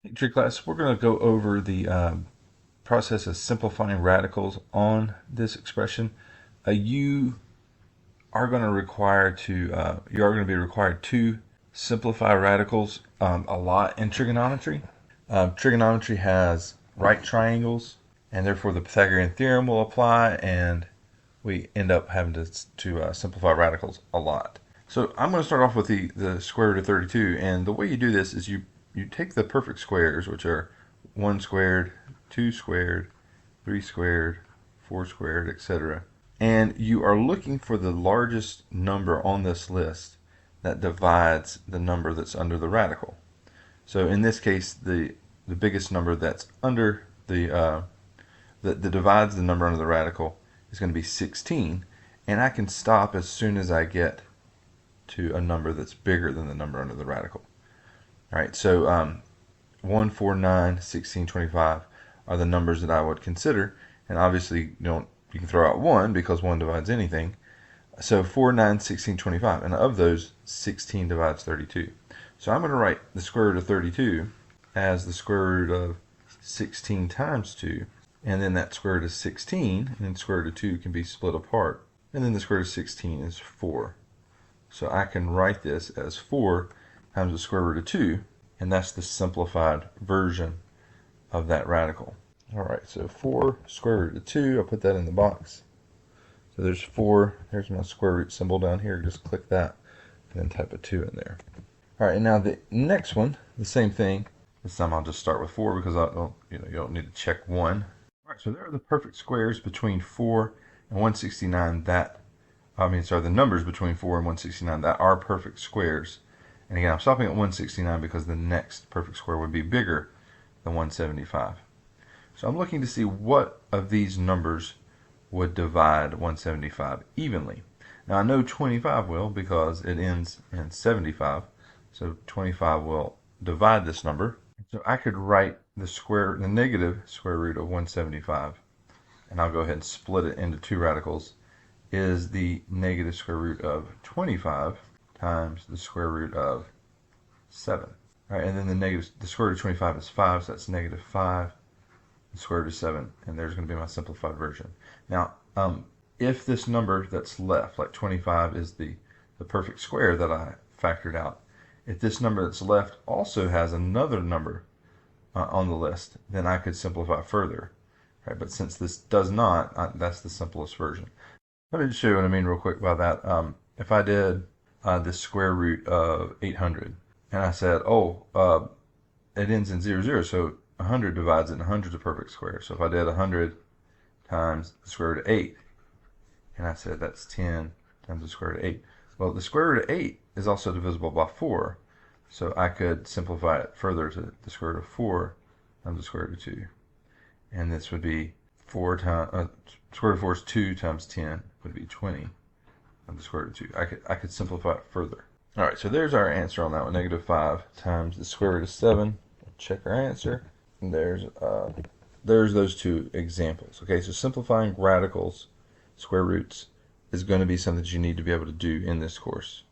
Hey, Tree class, we're going to go over the process of simplifying radicals on this expression. You are going to be required to simplify radicals a lot in trigonometry. Trigonometry has right triangles, and therefore the Pythagorean theorem will apply, and we end up having to simplify radicals a lot. So I'm going to start off with the square root of 32, and the way you do this is you take the perfect squares, which are 1 squared, 2 squared, 3 squared, 4 squared, etc. And you are looking for the largest number on this list that divides the number that's under the radical. So in this case, the biggest number that's under that divides the number under the radical is going to be 16, and I can stop as soon as I get to a number that's bigger than the number under the radical. All right, so 1, 4, 9, 16, 25 are the numbers that I would consider, and obviously you can throw out 1 because 1 divides anything. So 4, 9, 16, 25, and of those, 16 divides 32. So I'm going to write the square root of 32 as the square root of 16 times 2, and then that square root of 16, and then square root of 2 can be split apart, and then the square root of 16 is 4. So I can write this as 4 times the square root of 2, and that's the simplified version of that radical. All right, so 4 square root of 2, I'll put that in the box. So there's 4, there's my square root symbol down here, just click that, and then type a 2 in there. All right, and now the next one, the same thing. This time I'll just start with 4 because you don't need to check 1. All right, so there are the perfect squares between 4 and 169 the numbers between 4 and 169 that are perfect squares. And again, I'm stopping at 169 because the next perfect square would be bigger than 175. So I'm looking to see what of these numbers would divide 175 evenly. Now I know 25 will because it ends in 75. So 25 will divide this number. So I could write the negative square root of 175, and I'll go ahead and split it into two radicals, is the negative square root of 25 times the square root of 7. All right, and then the square root of 25 is 5, so that's negative 5, the square root of 7, and there's going to be my simplified version. Now, if this number that's left, like 25 is the perfect square that I factored out, if this number that's left also has another number on the list, then I could simplify further. Right, but since this does not, that's the simplest version. Let me just show you what I mean real quick by that. If I did the square root of 800, and I said, it ends in 0, 0, so 100 divides it, and 100 is a perfect square. So if I did 100 times the square root of 8, and I said that's 10 times the square root of 8. Well, the square root of 8 is also divisible by 4, so I could simplify it further to the square root of 4 times the square root of 2. And this would be 4 times, square root of 4 is 2 times 10 would be 20 times the square root of 2. I could simplify it further. All right, so there's our answer on that one, negative 5 times the square root of 7. Check our answer. And there's those two examples. Okay, so simplifying radicals, square roots, is going to be something that you need to be able to do in this course.